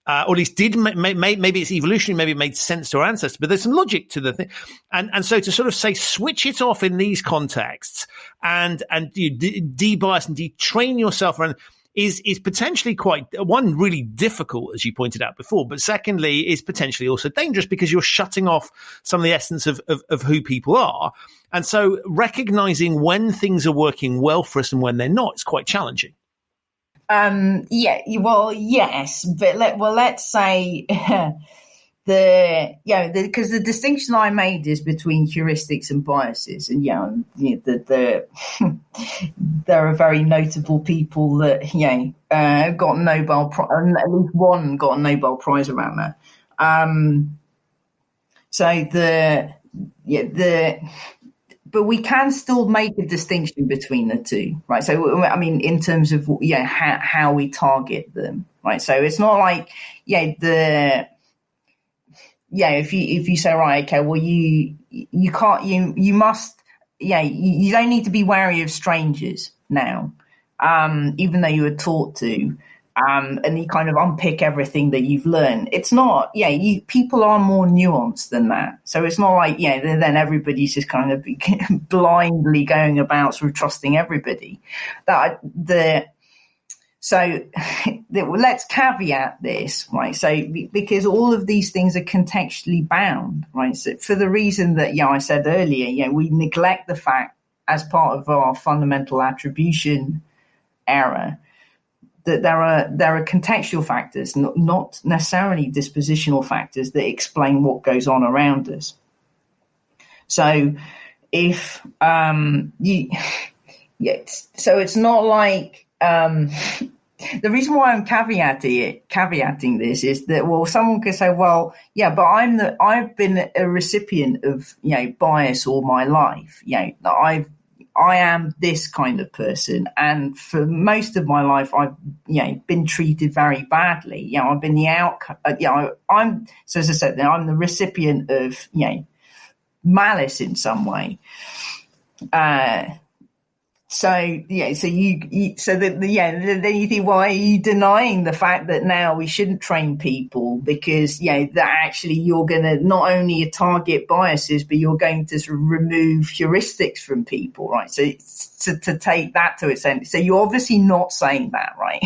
S2: Or at least maybe it's evolutionary, maybe it made sense to our ancestors, but there's some logic to the thing. And so to sort of say, switch it off in these contexts and de-bias and detrain yourself around is potentially quite, one, really difficult, as you pointed out before, but secondly, is potentially also dangerous because you're shutting off some of the essence of who people are. And so recognizing when things are working well for us and when they're not is quite challenging.
S3: Yes, but let's say because the distinction I made is between heuristics and biases, and there are very notable people that got Nobel Prize, at least one got a Nobel Prize around that. But we can still make a distinction between the two, right? So, I mean, in terms of how we target them, right? So it's not like if you say, right, okay, well you can't, you must, you don't need to be wary of strangers now, even though you were taught to. And you kind of unpick everything that you've learned. It's not, people are more nuanced than that. So it's not like, then everybody's just kind of blindly going about sort of trusting everybody. Let's caveat this, right? So because all of these things are contextually bound, right? So for the reason that, I said earlier, we neglect the fact as part of our fundamental attribution error, that there are contextual factors, not necessarily dispositional factors, that explain what goes on around us. So if so it's not like the reason why I'm caveating this is that, well, someone could say, well, yeah, but I've been a recipient of, bias all my life. I am this kind of person, and for most of my life, I've been treated very badly. I've been the outcome. I'm, so as I said, I'm the recipient of malice in some way. Then you think, why are you denying the fact that now we shouldn't train people, because that actually you're going to not only target biases, but you're going to sort of remove heuristics from people, right? So to take that to its end, so you're obviously not saying that, right?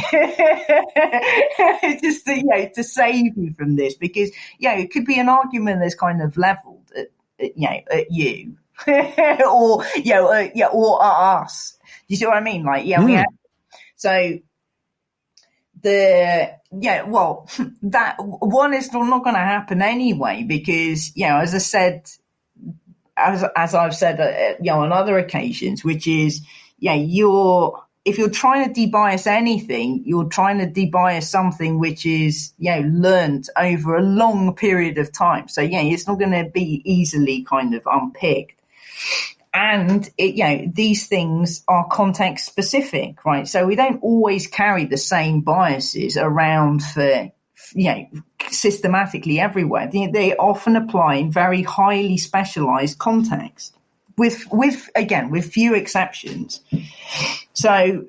S3: Just to save you from this, because it could be an argument that's kind of leveled at you. or or us. You see what I mean? Like, we have, so that one is not going to happen anyway, because as I said, as I've said on other occasions, which is if you're trying to debias anything, you're trying to debias something which is learned over a long period of time. So it's not going to be easily kind of unpicked. And these things are context specific, right? So we don't always carry the same biases around for systematically everywhere. They often apply in very highly specialized context, with few exceptions. So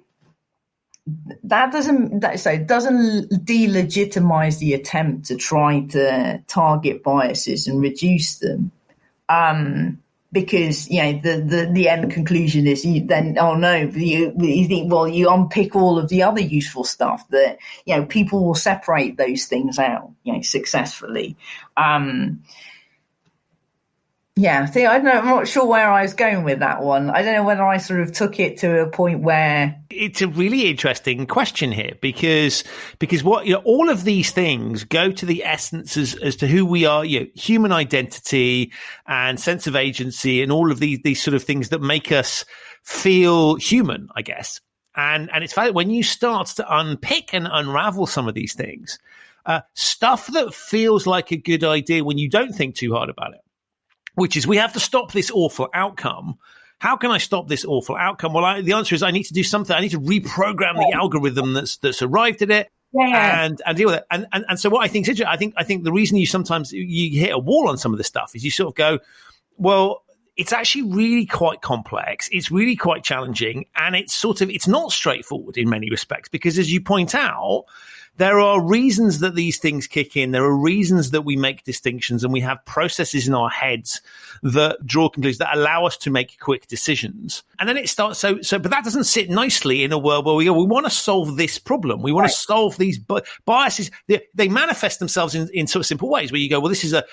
S3: that doesn't delegitimize the attempt to try to target biases and reduce them. Because the end conclusion is you think, well, you unpick all of the other useful stuff that people will separate those things out successfully. I think I'm not sure where I was going with that one. I don't know whether I sort of took it to a point where
S2: it's a really interesting question here, because what all of these things go to the essence as to who we are, human identity and sense of agency, and all of these sort of things that make us feel human, I guess. And it's fact that when you start to unpick and unravel some of these things, stuff that feels like a good idea when you don't think too hard about it, which is, we have to stop this awful outcome. How can I stop this awful outcome? Well, the answer is I need to do something. I need to reprogram the algorithm that's arrived at it and deal with it. And so what I think is interesting, I think the reason you sometimes you hit a wall on some of this stuff is you sort of go, well, it's actually really quite complex. It's really quite challenging, and it's not straightforward in many respects, because as you point out, there are reasons that these things kick in. There are reasons that we make distinctions, and we have processes in our heads that draw conclusions that allow us to make quick decisions. And then it starts. So, but that doesn't sit nicely in a world where we go, we want to solve this problem. We want to solve these biases. They manifest themselves in sort of simple ways where you go, well, this is an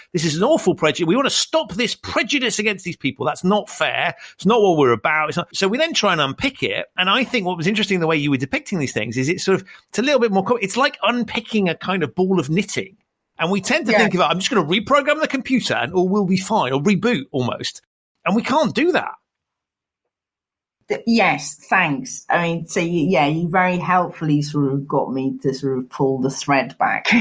S2: awful prejudice. We want to stop this prejudice against these people. That's not fair. It's not what we're about. So we then try and unpick it. And I think what was interesting the way you were depicting these things is it's a little bit more. It's like unpicking a kind of ball of knitting. And we tend to think of it, I'm just going to reprogram the computer and all will be fine, or reboot almost. And we can't do that.
S3: Yes, thanks. I mean, so you very helpfully sort of got me to sort of pull the thread back to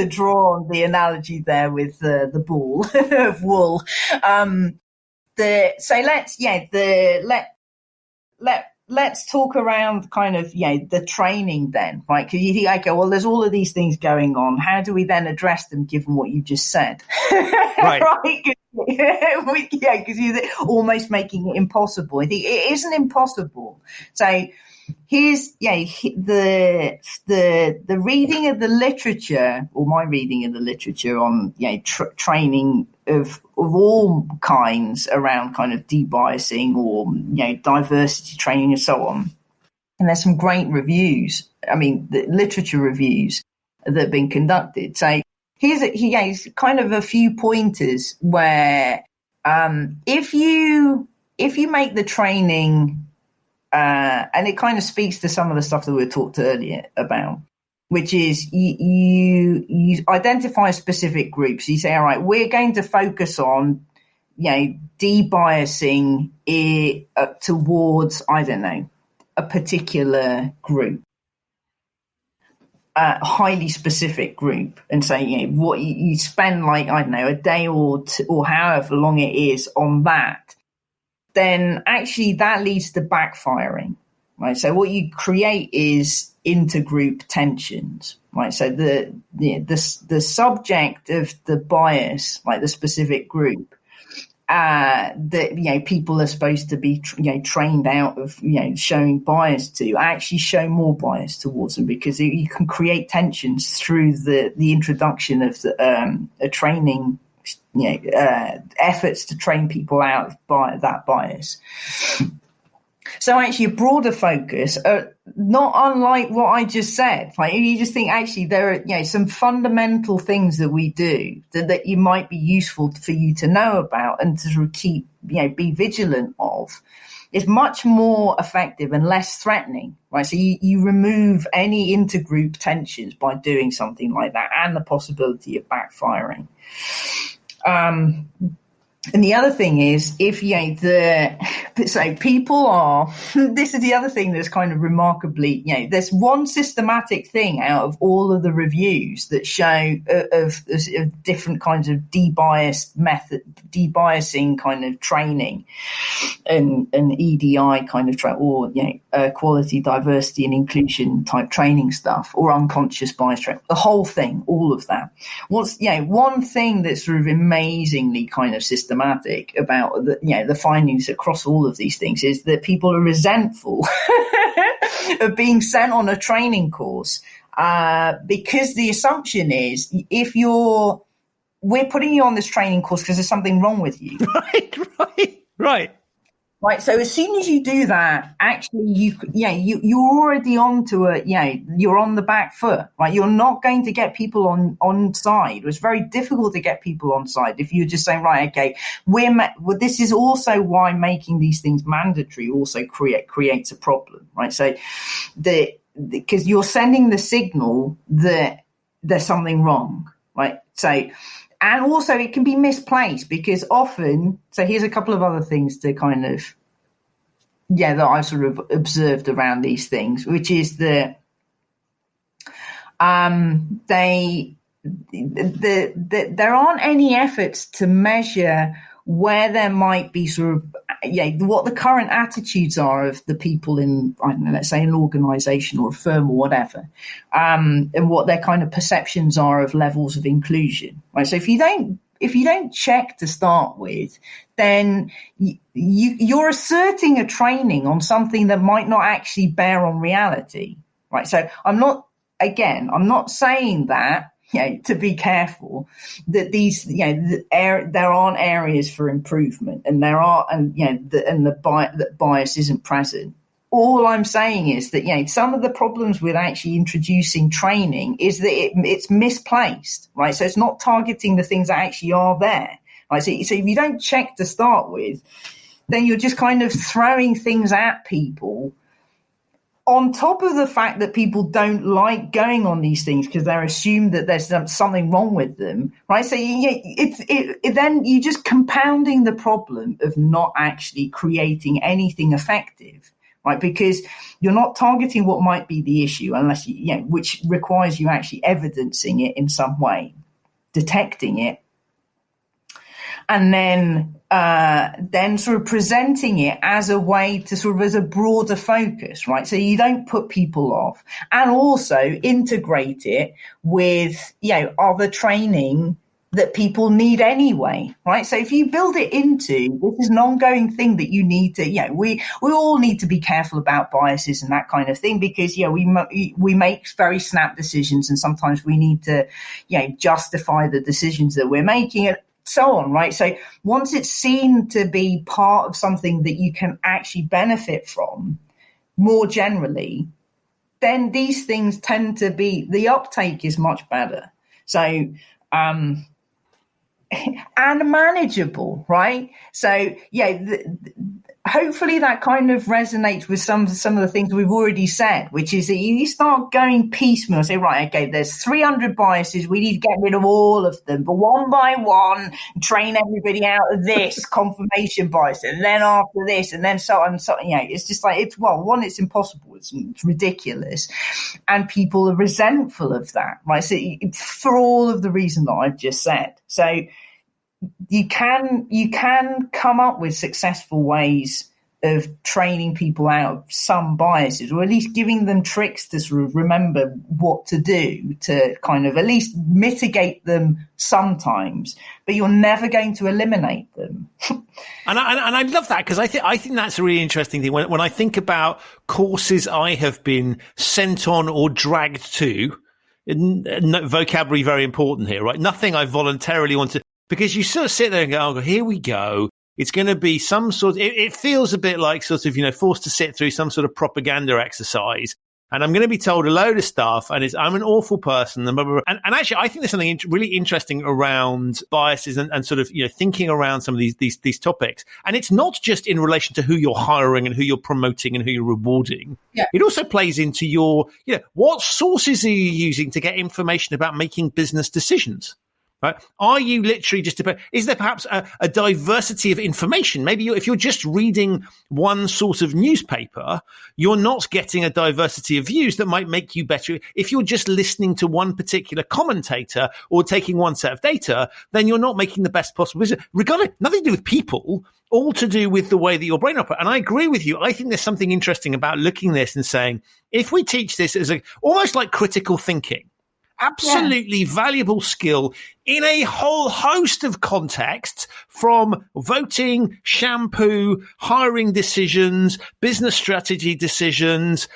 S3: draw on the there with the ball of wool. Let's talk around kind of, the training then, right? Because you think, okay, well, there's all of these things going on. How do we then address them given what you just said? Right. Right? Because you're almost making it impossible. I think it isn't impossible. So here's, the reading of the literature, or my reading of the literature on, training of all kinds around kind of debiasing or, diversity training and so on. And there's some great reviews. I mean, the literature reviews that have been conducted. So here's kind of a few pointers where If you make the training, and it kind of speaks to some of the stuff that we talked earlier about, which is you identify specific groups. You say, all right, we're going to focus on, debiasing it towards, I don't know, a particular group, a highly specific group, and say, what you spend, like, I don't know, a day or two, or however long it is on that, then actually that leads to backfiring, right? So what you create is intergroup tensions, right? So the subject of the bias, like the specific group, that people are supposed to be trained out of showing bias to, actually show more bias towards them, because you can create tensions through the introduction of a training, efforts to train people out by that bias. So actually a broader focus, not unlike what I just said, like if you just think actually there are some fundamental things that we do that you might be useful for you to know about and to sort of keep, be vigilant of, is much more effective and less threatening, right? So you remove any intergroup tensions by doing something like that, and the possibility of backfiring. And the other thing is, if people are, this is the other thing that's kind of remarkably, there's one systematic thing out of all of the reviews that show of different kinds of debiasing kind of training, and EDI kind of quality, diversity, and inclusion type training stuff, or unconscious bias training, the whole thing, all of that. One thing that's sort of amazingly kind of systematic about the findings across all of these things is that people are resentful of being sent on a training course, because the assumption is we're putting you on this training course because there's something wrong with you.
S2: Right.
S3: Right. So as soon as you do that, actually, you're already you're on the back foot, right? You're not going to get people on side. It's very difficult to get people on side if you're just saying, right, okay, this is also why making these things mandatory also creates a problem, right? So because you're sending the signal that there's something wrong, right? So, and also it can be misplaced, because often, so here's a couple of other things to kind of, that I've sort of observed around these things, which is that there aren't any efforts to measure where there might be sort of, what the current attitudes are of the people in, I don't know, let's say an organization or a firm or whatever, and what their kind of perceptions are of levels of inclusion, right? So if you don't check to start with, then you're asserting a training on something that might not actually bear on reality, right? So I'm not saying that, to be careful, that these, there aren't areas for improvement, and that bias isn't present. All I'm saying is that, some of the problems with actually introducing training is that it's misplaced, right? So it's not targeting the things that actually are there, right? So if you don't check to start with, then you're just kind of throwing things at people, on top of the fact that people don't like going on these things because they're assumed that there's something wrong with them, right? So then you're just compounding the problem of not actually creating anything effective, right? Because you're not targeting what might be the issue, unless which requires you actually evidencing it in some way, detecting it, and then sort of presenting it as a way to sort of as a broader focus, right? So you don't put people off, and also integrate it with, other training that people need anyway, right? So if you build it into, this is an ongoing thing that you need to, we all need to be careful about biases and that kind of thing, because, we make very snap decisions, and sometimes we need to, justify the decisions that we're making, and so on, right? So once it's seen to be part of something that you can actually benefit from more generally, then these things tend to be, the uptake is much better. So, and manageable, right? So yeah, hopefully that kind of resonates with some of the things we've already said, which is that you start going piecemeal, say, right, okay, there's 300 biases, we need to get rid of all of them, but one by one, train everybody out of this confirmation bias, and then after this, and then so on. So, it's just like, it's impossible, it's ridiculous, and people are resentful of that, right? So for all of the reasons that I've just said. So you can come up with successful ways of training people out of some biases, or at least giving them tricks to sort of remember what to do to kind of at least mitigate them sometimes, but you're never going to eliminate them.
S2: And I love that, because I think that's a really interesting thing. When I think about courses I have been sent on or dragged to, vocabulary very important here, right? Nothing I voluntarily want to. Because you sort of sit there and go, oh, here we go. It's going to be some sort of, it feels a bit like sort of, forced to sit through some sort of propaganda exercise. And I'm going to be told a load of stuff, and I'm an awful person. And actually, I think there's something really interesting around biases and sort of, thinking around some of these topics. And it's not just in relation to who you're hiring and who you're promoting and who you're rewarding. Yeah. It also plays into your, what sources are you using to get information about making business decisions? Right? Are you literally is there perhaps a diversity of information? Maybe if you're just reading one sort of newspaper, you're not getting a diversity of views that might make you better. If you're just listening to one particular commentator or taking one set of data, then you're not making the best possible decision. Regardless, nothing to do with people, all to do with the way that your brain operates. And I agree with you. I think there's something interesting about looking at this and saying, if we teach this as almost like critical thinking, absolutely valuable skill in a whole host of contexts, from voting, shampoo, hiring decisions, business strategy decisions,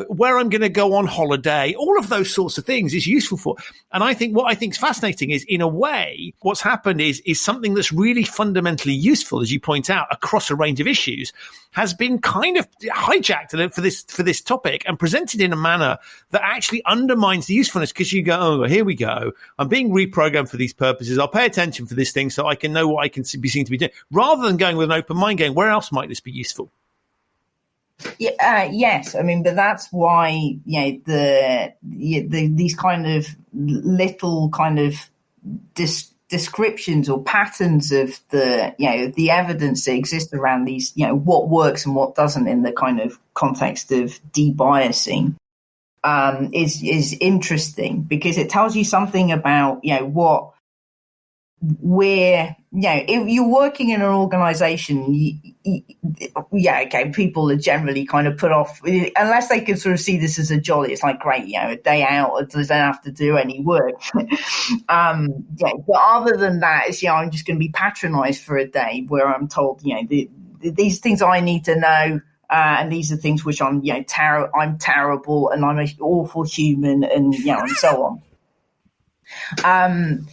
S2: where I'm going to go on holiday, all of those sorts of things is useful for. And I think what I think is fascinating is, in a way, what's happened is something that's really fundamentally useful, as you point out, across a range of issues, has been kind of hijacked for this topic and presented in a manner that actually undermines the usefulness, because you go, oh, here we go. I'm being reprogrammed for these purposes. I'll pay attention for this thing so I can know what I can be seen to be doing, rather than going with an open mind, going, where else might this be useful?
S3: Yes, I mean, but that's why these kind of little kind of descriptions or patterns of the evidence that exists around these, what works and what doesn't in the kind of context of debiasing is interesting, because it tells you something about what we're if you're working in an organization, people are generally kind of put off, unless they can sort of see this as a jolly. It's like, great, a day out, they don't have to do any work. But other than that, it's I'm just going to be patronized for a day where I'm told these things I need to know. And these are things which I'm terrible, and I'm an awful human, and and so on.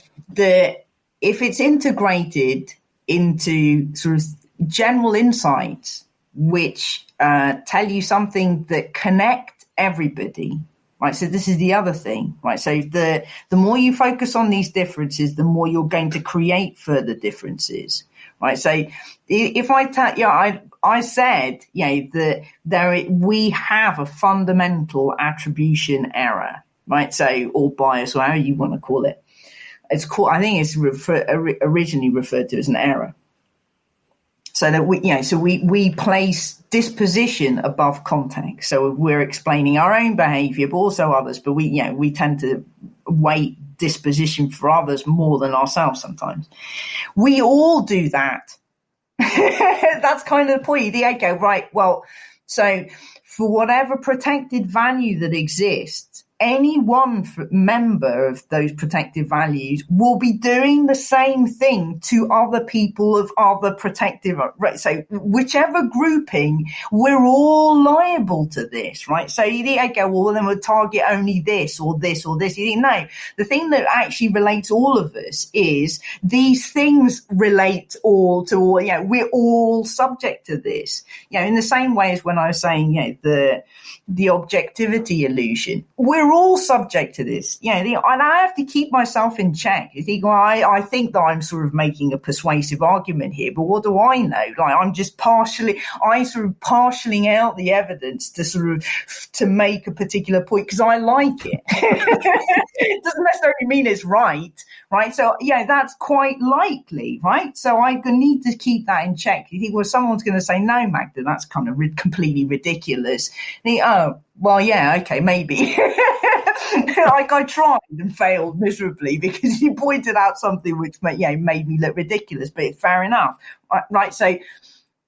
S3: If it's integrated into sort of general insights, which tell you something that connect everybody, right? So this is the other thing, right? So the more you focus on these differences, the more you're going to create further differences, right? So if I said, that we have a fundamental attribution error, right? So, or bias, or however you want to call it. It's called, I think it's originally referred to as an error. So that we place disposition above context. So we're explaining our own behavior, but also others. But we tend to weight disposition for others more than ourselves sometimes. We all do that. That's kind of the point. You go, right, well, so for whatever protected value that exists, any one member of those protected values will be doing the same thing to other people of other protective, right? So whichever grouping, we're all liable to this, right? So you go, well, then we'll target only this or this or this. No, the thing that actually relates all of us is these things relate all to all, we're all subject to this, in the same way as when I was saying, the objectivity illusion, we're we're all subject to this. And I have to keep myself in check. You think, well, I think that I'm sort of making a persuasive argument here, but what do I know? Like, I'm sort of partialing out the evidence to make a particular point because I like it. It doesn't necessarily mean it's right? So, that's quite likely, right? So I need to keep that in check. You think, well, someone's going to say, no, Magda, that's kind of completely ridiculous. You think, oh, well, yeah, okay, maybe. Like I tried and failed miserably because you pointed out something which made me look ridiculous, but fair enough, right? So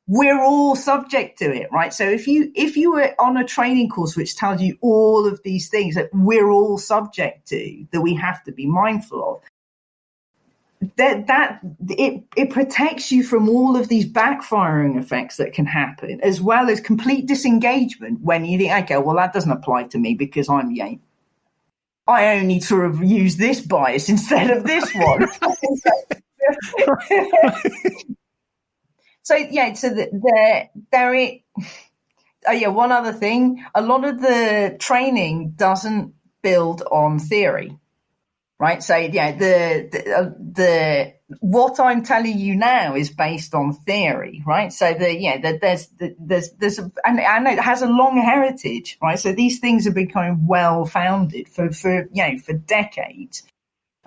S3: we're all subject to it, right? So if you were on a training course which tells you all of these things that we're all subject to, that we have to be mindful of, that it protects you from all of these backfiring effects that can happen, as well as complete disengagement when you think, okay, well, that doesn't apply to me because I only sort of use this bias instead of this one. One other thing, a lot of the training doesn't build on theory. Right. So, the what I'm telling you now is based on theory. Right. So there's and I know it has a long heritage. Right. So these things have become well founded for decades.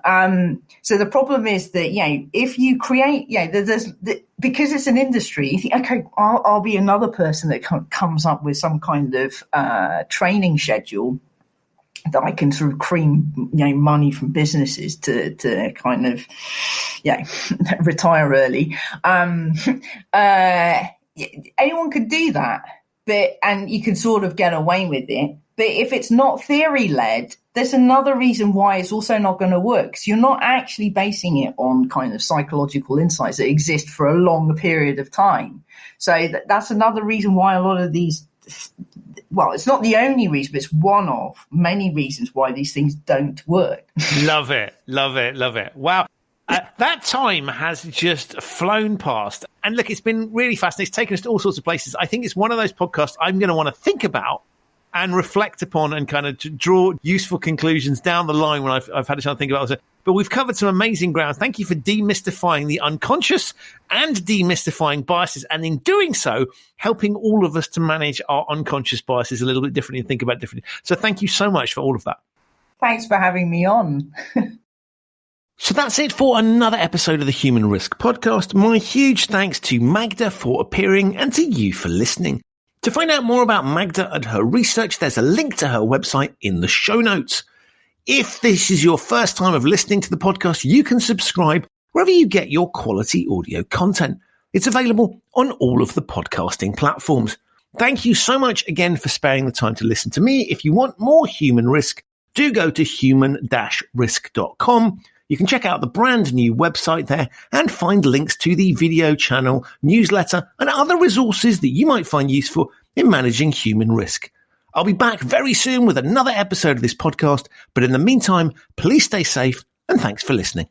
S3: So the problem is that, if you create, because it's an industry, you think, okay, I'll be another person that comes up with some kind of training schedule that I can sort of cream, money from businesses to kind of, retire early. Anyone could do that, and you can sort of get away with it. But if it's not theory led, there's another reason why it's also not going to work. So you're not actually basing it on kind of psychological insights that exist for a long period of time. So that's another reason why a lot of these, well, it's not the only reason, but it's one of many reasons why these things don't work.
S2: Love it. Wow. That time has just flown past. And look, it's been really fascinating. It's taken us to all sorts of places. I think it's one of those podcasts I'm going to want to think about and reflect upon and kind of draw useful conclusions down the line when I've had a chance to think about it. But we've covered some amazing ground. Thank you for demystifying the unconscious and demystifying biases. And in doing so, helping all of us to manage our unconscious biases a little bit differently and think about it differently. So thank you so much for all of that.
S3: Thanks for having me on.
S2: So that's it for another episode of the Human Risk Podcast. My huge thanks to Magda for appearing and to you for listening. To find out more about Magda and her research, there's a link to her website in the show notes. If this is your first time of listening to the podcast, you can subscribe wherever you get your quality audio content. It's available on all of the podcasting platforms. Thank you so much again for sparing the time to listen to me. If you want more human risk, do go to human-risk.com. You can check out the brand new website there and find links to the video channel, newsletter, and other resources that you might find useful in managing human risk. I'll be back very soon with another episode of this podcast, but in the meantime, please stay safe and thanks for listening.